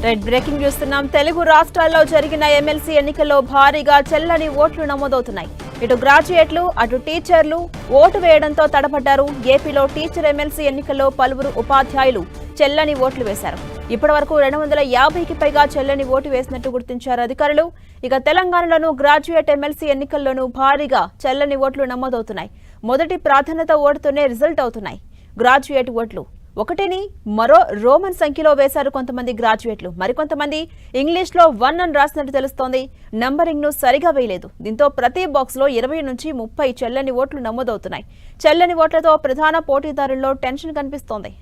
Red breaking చూస్తున్నాం. తెలుగు రాష్ట్రాల్లో జరిగిన ఎమ్మెల్సీ ఎన్నికల్లో భారీగా చెల్లని ఓట్లు నమోదవుతున్నాయి. ఇటు గ్రాడ్యుయేట్లు అటు టీచర్లు ఓటు వేయడంతో తడబడ్డారు. ఏపీలో టీచర్ ఎమ్మెల్సీ ఎన్నికల్లో పలువురు ఉపాధ్యాయులు చెల్లని ఓట్లు వేశారు. ఇప్పటివరకు 250కి పైగా చెల్లని ఓటు వేసినట్టు గుర్తించారు అధికారులు. ఇక తెలంగాణలోనూ గ్రాడ్యుయేట్ ఎమ్మెల్సీ ఎన్నికల్లోనూ భారీగా చెల్లని ఓట్లు నమోదవుతున్నాయి. మొదటి ప్రాధాన్యత ఓటుతోనే రిజల్ట్ అవుతున్నాయి. గ్రాడ్యుయేట్ ఓట్లు ఒకటిని మరో రోమన్ సంఖ్యలో వేశారు కొంతమంది గ్రాడ్యుయేట్లు. మరికొంతమంది ఇంగ్లీష్లో 1 అని రాసినట్టు తెలుస్తోంది. నంబరింగ్ ను సరిగా వేయలేదు. దీంతో ప్రతి బాక్స్ లో 20 నుంచి 30 చెల్లని ఓట్లు నమోదవుతున్నాయి. చెల్లని ఓట్లతో ప్రధాన పోటీదారుల్లో టెన్షన్ కనిపిస్తోంది.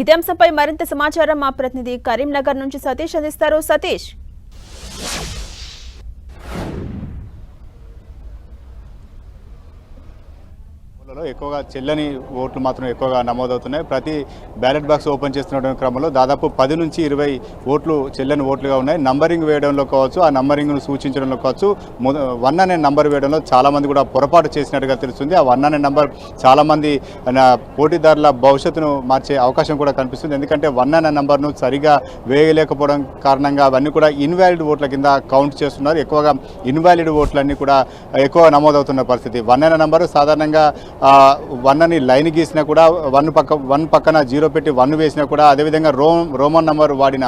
ఇదే అంశంపై మరింత సమాచారం మా ప్రతినిధి కరీంనగర్ నుంచి సతీష్ అందిస్తారు. సతీష్, ఎక్కువగా చెల్లని ఓట్లు మాత్రం ఎక్కువగా నమోదవుతున్నాయి. ప్రతి బ్యాలెట్ బాక్స్ ఓపెన్ చేస్తున్న క్రమంలో దాదాపు 10 నుంచి 20 ఓట్లు చెల్లని ఓట్లుగా ఉన్నాయి. నంబరింగ్ వేయడంలో కావచ్చు, ఆ నంబరింగ్ను సూచించడంలో కావచ్చు, 1 అనే నంబర్ వేయడంలో చాలామంది కూడా పొరపాటు చేసినట్టుగా తెలుస్తుంది. ఆ 1 అనే నంబర్ చాలామంది పోటీదారుల భవిష్యత్తును మార్చే అవకాశం కూడా కనిపిస్తుంది. ఎందుకంటే 1 అనే నంబర్ను సరిగా వేయలేకపోవడం కారణంగా అవన్నీ కూడా ఇన్వాలిడ్ ఓట్ల కింద కౌంట్ చేస్తున్నారు. ఎక్కువగా ఇన్వాలిడ్ ఓట్లన్నీ కూడా ఎక్కువ నమోదవుతున్న పరిస్థితి. 1 అనే నంబరు సాధారణంగా 1 అని లైన్ గీసినా కూడా 1 పక్కన 0 పెట్టి 1 వేసినా కూడా, అదేవిధంగా రోమన్ నంబర్ వాడిన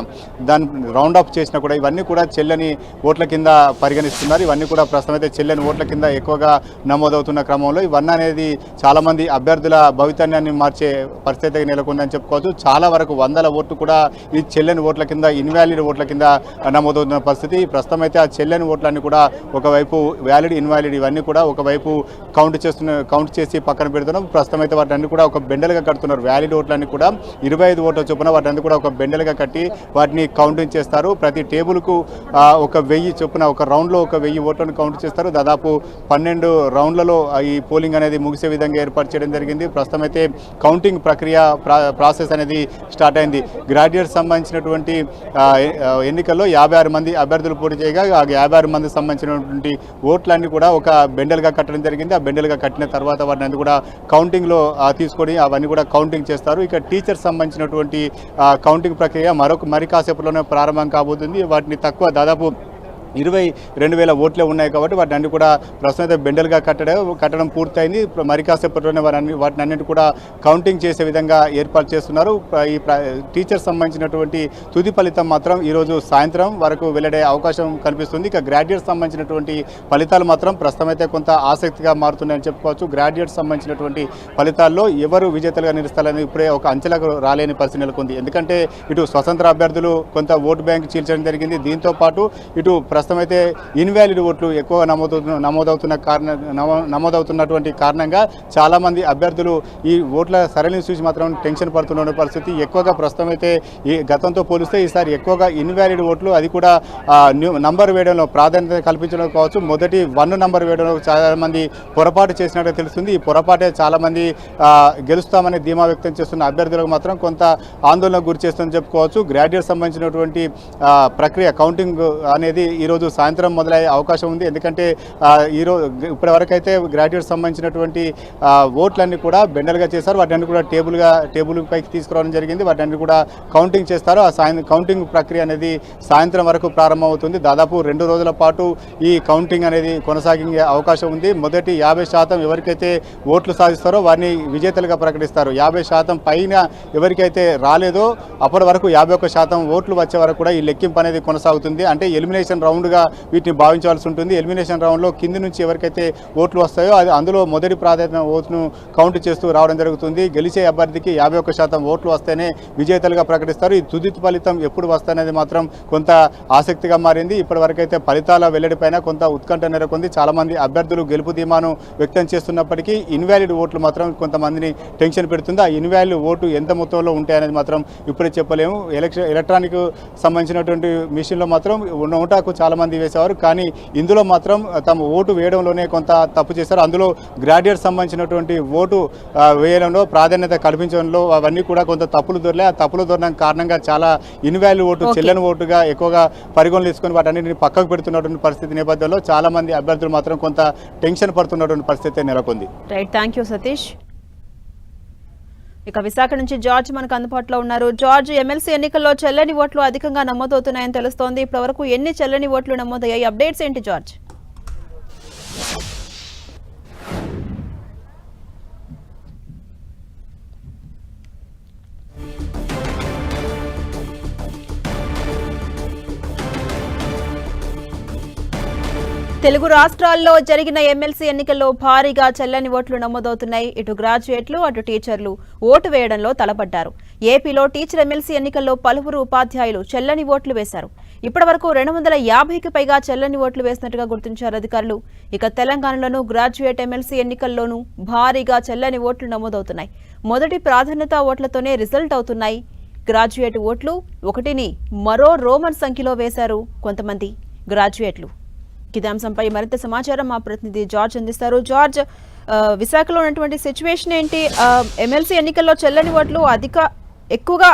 దాన్ని రౌండ్ ఆఫ్ చేసినా కూడా ఇవన్నీ కూడా చెల్లని ఓట్ల కింద పరిగణిస్తున్నారు. ఇవన్నీ కూడా ప్రస్తుతం అయితే చెల్లని ఓట్ల కింద ఎక్కువగా నమోదవుతున్న క్రమంలో ఈ 1 అనేది చాలామంది అభ్యర్థుల భవితవ్యాన్ని మార్చే పరిస్థితి నెలకొందని చెప్పుకోవచ్చు. చాలా వరకు 100 ఓట్లు కూడా ఈ చెల్లని ఓట్ల కింద, ఇన్వాలిడ్ ఓట్ల కింద నమోదవుతున్న పరిస్థితి. ప్రస్తుతం అయితే ఆ చెల్లని ఓట్లన్నీ కూడా ఒకవైపు వ్యాలిడ్, ఇన్వాలిడ్ ఇవన్నీ కూడా ఒకవైపు కౌంట్ చేసి పక్కన పెడుతున్నాం. ప్రస్తుతం అయితే వాటిని కూడా ఒక బెండలుగా కడుతున్నారు. వ్యాలిడ్ ఓట్లన్నీ కూడా 25 ఓట్ల చొప్పున వాటిని కూడా ఒక బెండలుగా కట్టి వాటిని కౌంటింగ్ చేస్తారు. ప్రతి టేబుల్కు 1000 చొప్పున ఒక రౌండ్లో 1000 ఓట్లను కౌంట్ చేస్తారు. దాదాపు 12 రౌండ్లలో ఈ పోలింగ్ అనేది ముగిసే విధంగా ఏర్పాటు చేయడం జరిగింది. ప్రస్తుతం అయితే కౌంటింగ్ ప్రక్రియ ప్రాసెస్ అనేది స్టార్ట్ అయింది. గ్రాడ్యుయేట్స్ సంబంధించినటువంటి ఎన్నికల్లో 56 మంది అభ్యర్థులు పోటీ చేయగా ఆ 56 మందికి సంబంధించినటువంటి ఓట్లన్నీ కూడా ఒక బెండలుగా కట్టడం జరిగింది. ఆ బెండలుగా కట్టిన తర్వాత వాటిని కూడా కౌంటింగ్లో తీసుకొని అవన్నీ కూడా కౌంటింగ్ చేస్తారు. ఇక టీచర్స్ సంబంధించినటువంటి కౌంటింగ్ ప్రక్రియ మరి కాసేపులోనే ప్రారంభం కాబోతుంది. వాటిని తక్కువ దాదాపు 22,000 ఓట్లే ఉన్నాయి కాబట్టి వాటిని అన్ని కూడా ప్రస్తుతం అయితే బెండలుగా కట్టడం పూర్తయింది. మరి కాసేపట్లోనే వాటిని అన్నింటి కూడా కౌంటింగ్ చేసే విధంగా ఏర్పాటు చేస్తున్నారు. ఈ టీచర్స్ సంబంధించినటువంటి తుది ఫలితం మాత్రం ఈరోజు సాయంత్రం వరకు వెల్లడే అవకాశం కనిపిస్తుంది. ఇక గ్రాడ్యుయేట్స్ సంబంధించినటువంటి ఫలితాలు మాత్రం ప్రస్తుతం అయితే కొంత ఆసక్తిగా మారుతున్నాయని చెప్పుకోవచ్చు. గ్రాడ్యుయేట్స్ సంబంధించినటువంటి ఫలితాల్లో ఎవరు విజేతలుగా నిలుస్తారని ఇప్పుడే ఒక అంచెలకు రాలేని పరిస్థితి నెలకొంది. ఎందుకంటే ఇటు స్వతంత్ర అభ్యర్థులు కొంత ఓటు బ్యాంక్ చీల్చడం జరిగింది. దీంతో పాటు ఇటు ప్రస్తుతమైతే ఇన్వాలిడ్ ఓట్లు ఎక్కువ నమోదవుతున్నటువంటి కారణంగా చాలామంది అభ్యర్థులు ఈ ఓట్ల సరళిని చూసి మాత్రం టెన్షన్ పడుతున్న పరిస్థితి. ఎక్కువగా ప్రస్తుతం అయితే ఈ గతంతో పోలిస్తే ఈసారి ఎక్కువగా ఇన్వాలిడ్ ఓట్లు, అది కూడా నంబర్ వేయడంలో ప్రాధాన్యత కల్పించడం కావచ్చు, మొదటి 1 నంబర్ వేయడంలో చాలామంది పొరపాటు చేసినట్టు తెలుస్తుంది. ఈ పొరపాటే చాలామంది గెలుస్తామని ధీమా వ్యక్తం చేస్తున్న అభ్యర్థులకు మాత్రం కొంత ఆందోళనకు గురి చేస్తుందని చెప్పుకోవచ్చు. గ్రాడ్యుయేట్ సంబంధించినటువంటి ప్రక్రియ కౌంటింగ్ అనేది ఈరోజు సాయంత్రం మొదలయ్యే అవకాశం ఉంది. ఎందుకంటే ఈరోజు ఇప్పటి వరకు అయితే గ్రాడ్యుయేట్ సంబంధించినటువంటి ఓట్లన్నీ కూడా బెండలుగా చేశారు. వాటిని కూడా టేబుల్ పైకి తీసుకురావడం జరిగింది. వాటిని కూడా కౌంటింగ్ చేస్తారు. ఆ కౌంటింగ్ ప్రక్రియ అనేది సాయంత్రం వరకు ప్రారంభమవుతుంది. దాదాపు 2 రోజుల పాటు ఈ కౌంటింగ్ అనేది కొనసాగే అవకాశం ఉంది. మొదటి 50% ఎవరికైతే ఓట్లు సాధిస్తారో వారిని విజేతలుగా ప్రకటిస్తారు. 50% పైన ఎవరికైతే రాలేదో అప్పటి వరకు 51% ఓట్లు వచ్చే వరకు కూడా ఈ లెక్కింపు అనేది కొనసాగుతుంది. అంటే ఎలిమినేషన్ రౌండ్గా వీటిని భావించాల్సి ఉంటుంది. ఎలిమినేషన్ రౌండ్లో కింది నుంచి ఎవరికైతే ఓట్లు వస్తాయో అందులో మొదటి ప్రాధాన్యత ఓట్ను కౌంట్ చేస్తూ రావడం జరుగుతుంది. గెలిచే అభ్యర్థికి 51% ఓట్లు వస్తేనే విజేతలుగా ప్రకటిస్తారు. ఈ తుది ఫలితం ఎప్పుడు వస్తాయనేది మాత్రం కొంత ఆసక్తిగా మారింది. ఇప్పటి వరకైతే ఫలితాల వెల్లడిపైన కొంత ఉత్కంఠ నెలకొంది. చాలామంది అభ్యర్థులు గెలుపు ధీమాను వ్యక్తం చేస్తున్నప్పటికీ ఇన్వాలిడ్ ఓట్లు మాత్రం కొంతమందిని టెన్షన్ పెడుతుంది. ఆ ఇన్వాలిడ్ ఓటు ఎంత మొత్తంలో ఉంటాయనేది మాత్రం ఇప్పుడే చెప్పలేము. ఎలక్ట్రానిక్ సంబంధించినటువంటి మిషన్లో మాత్రం నోటాకు చాలామంది వేసేవారు. కానీ ఇందులో మాత్రం తమ ఓటు వేయడంలోనే కొంత తప్పు చేశారు. అందులో గ్రాడ్యుయేట్ సంబంధించినటువంటి ఓటు వేయడంలో ప్రాధాన్యత కల్పించడంలో అవన్నీ కూడా కొంత తప్పులు దొరలే. ఆ తప్పులు దొరకడం కారణంగా చాలా ఇన్వాల్యూ ఓటు, చెల్లని ఓటుగా ఎక్కువగా పరిగణలు తీసుకొని వాటన్నిటిని పక్కకు పెడుతున్నటువంటి పరిస్థితి నేపథ్యంలో చాలా మంది అభ్యర్థులు మాత్రం కొంత టెన్షన్ పడుతున్నటువంటి పరిస్థితి నెలకొంది. Right, thank you Satish. ఇక విశాఖ నుంచి జార్జ్ మనకు అందుబాటులో ఉన్నారు. జార్జ్, ఎమ్మెల్సీ ఎన్నికల్లో చెల్లని ఓట్లు అధికంగా నమోదవుతున్నాయని తెలుస్తోంది. ఇప్పటివరకు ఎన్ని చెల్లని ఓట్లు నమోదయ్యాయి? అప్డేట్స్ ఏంటి జార్జ్? తెలుగు రాష్ట్రాల్లో జరిగిన ఎమ్మెల్సీ ఎన్నికల్లో భారీగా చెల్లని ఓట్లు నమోదవుతున్నాయి. ఇటు గ్రాడ్యుయేట్లు, అటు టీచర్లు ఓటు వేయడంలో తలపడ్డారు. ఏపీలో టీచర్ ఎమ్మెల్సీ ఎన్నికల్లో పలువురు ఉపాధ్యాయులు చెల్లని ఓట్లు వేశారు. ఇప్పటివరకు 250కి పైగా చెల్లని ఓట్లు వేసినట్టుగా గుర్తించారు అధికారులు. ఇక తెలంగాణలోనూ గ్రాడ్యుయేట్ ఎమ్మెల్సీ ఎన్నికల్లోనూ భారీగా చెల్లని ఓట్లు నమోదవుతున్నాయి. మొదటి ప్రాధాన్యత ఓట్లతోనే రిజల్ట్ అవుతున్నాయి. గ్రాడ్యుయేట్ ఓట్లు ఒకటిని మరో రోమన్ సంఖ్యలో వేశారు కొంతమంది గ్రాడ్యుయేట్లు. ఇదే అంశంపై మరింత సమాచారం మా ప్రతినిధి జార్జ్ అందిస్తారు. జార్జ్, విశాఖలో ఉన్నటువంటి సిచ్యువేషన్ ఏంటి? ఎమ్మెల్సీ ఎన్నికల్లో చెల్లని ఓట్లు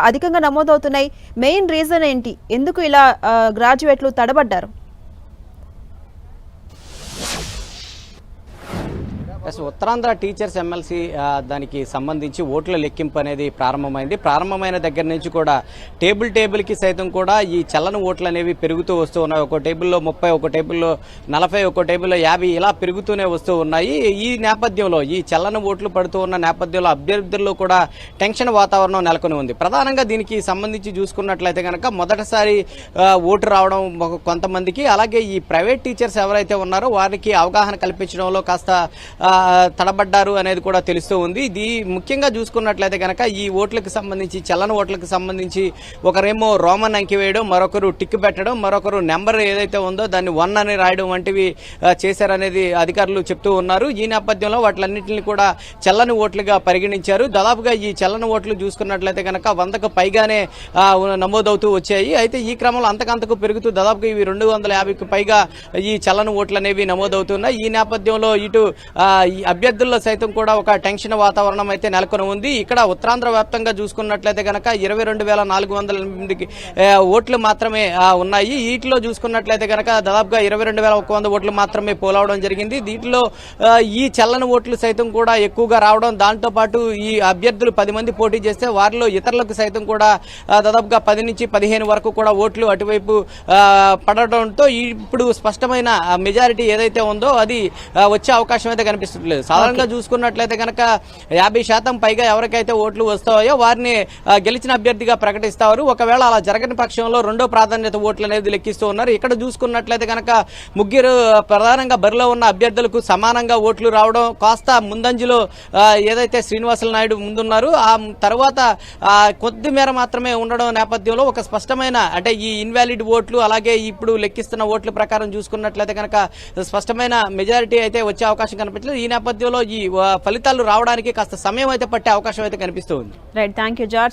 అధికంగా నమోదవుతున్నాయి. మెయిన్ రీజన్ ఏంటి? ఎందుకు ఇలా గ్రాడ్యుయేట్లు తడబడ్డారు? ఉత్తరాంధ్ర టీచర్స్ ఎమ్మెల్సీ దానికి సంబంధించి ఓట్ల లెక్కింపు అనేది ప్రారంభమైన దగ్గర నుంచి కూడా టేబుల్కి సైతం కూడా ఈ చల్లని ఓట్లు అనేవి పెరుగుతూ వస్తూ ఉన్నాయి. ఒక టేబుల్లో 30, ఒక టేబుల్లో 40, ఒక టేబుల్లో 50 ఇలా పెరుగుతూనే వస్తూ ఉన్నాయి. ఈ నేపథ్యంలో ఈ చల్లని ఓట్లు పడుతూ ఉన్న నేపథ్యంలో అభ్యర్థుల్లో కూడా టెన్షన్ వాతావరణం నెలకొని ఉంది. ప్రధానంగా దీనికి సంబంధించి చూసుకున్నట్లయితే కనుక మొదటిసారి ఓటు రావడం కొంతమందికి, అలాగే ఈ ప్రైవేట్ టీచర్స్ ఎవరైతే ఉన్నారో వారికి అవగాహన కల్పించడంలో కాస్త తడబడ్డారు అనేది కూడా తెలుస్తూ ఉంది. ఇది ముఖ్యంగా చూసుకున్నట్లయితే కనుక ఈ ఓట్లకు సంబంధించి, చల్లని ఓట్లకు సంబంధించి ఒకరేమో రోమన్ అంకి వేయడం, మరొకరు టిక్ పెట్టడం, మరొకరు నెంబర్ ఏదైతే ఉందో దాన్ని 1 అని రాయడం వంటివి చేశారనేది అధికారులు చెప్తూ ఉన్నారు. ఈ నేపథ్యంలో వాటిలన్నింటినీ కూడా చల్లని ఓట్లుగా పరిగణించారు. దాదాపుగా ఈ చల్లని ఓట్లు చూసుకున్నట్లయితే కనుక 100కు పైగానే నమోదవుతూ వచ్చాయి. అయితే ఈ క్రమంలో అంతకంతకు పెరుగుతూ దాదాపుగా ఇవి 250కి పైగా ఈ చల్లని ఓట్లు అనేవి నమోదవుతున్నాయి. ఈ నేపథ్యంలో ఇటు ఈ అభ్యర్థుల్లో సైతం కూడా ఒక టెన్షన్ వాతావరణం అయితే నెలకొని ఉంది. ఇక్కడ ఉత్తరాంధ్ర వ్యాప్తంగా చూసుకున్నట్లయితే కనుక 22,408 ఓట్లు మాత్రమే ఉన్నాయి. వీటిలో చూసుకున్నట్లయితే కనుక దాదాపుగా 22,100 ఓట్లు మాత్రమే పోలవడం జరిగింది. దీంట్లో ఈ చల్లని ఓట్లు సైతం కూడా ఎక్కువగా రావడం, దాంతోపాటు ఈ అభ్యర్థులు 10 మంది పోటీ చేస్తే వారిలో ఇతరులకు సైతం కూడా దాదాపుగా 10 నుంచి 15 వరకు కూడా ఓట్లు అటువైపు పడడంతో ఇప్పుడు స్పష్టమైన మెజారిటీ ఏదైతే ఉందో అది వచ్చే అవకాశం అయితే కనిపిస్తుంది. సాధారణంగా చూసుకున్నట్లయితే కనుక 50% పైగా ఎవరికైతే ఓట్లు వస్తాయో వారిని గెలిచిన అభ్యర్థిగా ప్రకటిస్తారు. ఒకవేళ అలా జరగని పక్షంలో రెండో ప్రాధాన్యత ఓట్లు అనేది లెక్కిస్తూ ఉన్నారు. ఇక్కడ చూసుకున్నట్లయితే కనుక ముగ్గురు ప్రధానంగా బరిలో ఉన్న అభ్యర్థులకు సమానంగా ఓట్లు రావడం, కాస్త ముందంజలో ఏదైతే శ్రీనివాసులు నాయుడు ముందున్నారు ఆ తర్వాత కొద్ది మేర మాత్రమే ఉండడం నేపథ్యంలో ఒక స్పష్టమైన, అంటే ఈ ఇన్వాలిడ్ ఓట్లు అలాగే ఇప్పుడు లెక్కిస్తున్న ఓట్ల ప్రకారం చూసుకున్నట్లయితే కనుక స్పష్టమైన మెజారిటీ అయితే వచ్చే అవకాశం కనిపించలేదు. ఈ నేపథ్యంలో ఈ ఫలితాలు రావడానికి కాస్త సమయం అయితే పట్టే అవకాశం అయితే కనిపిస్తూ ఉంది. Right, thank you George.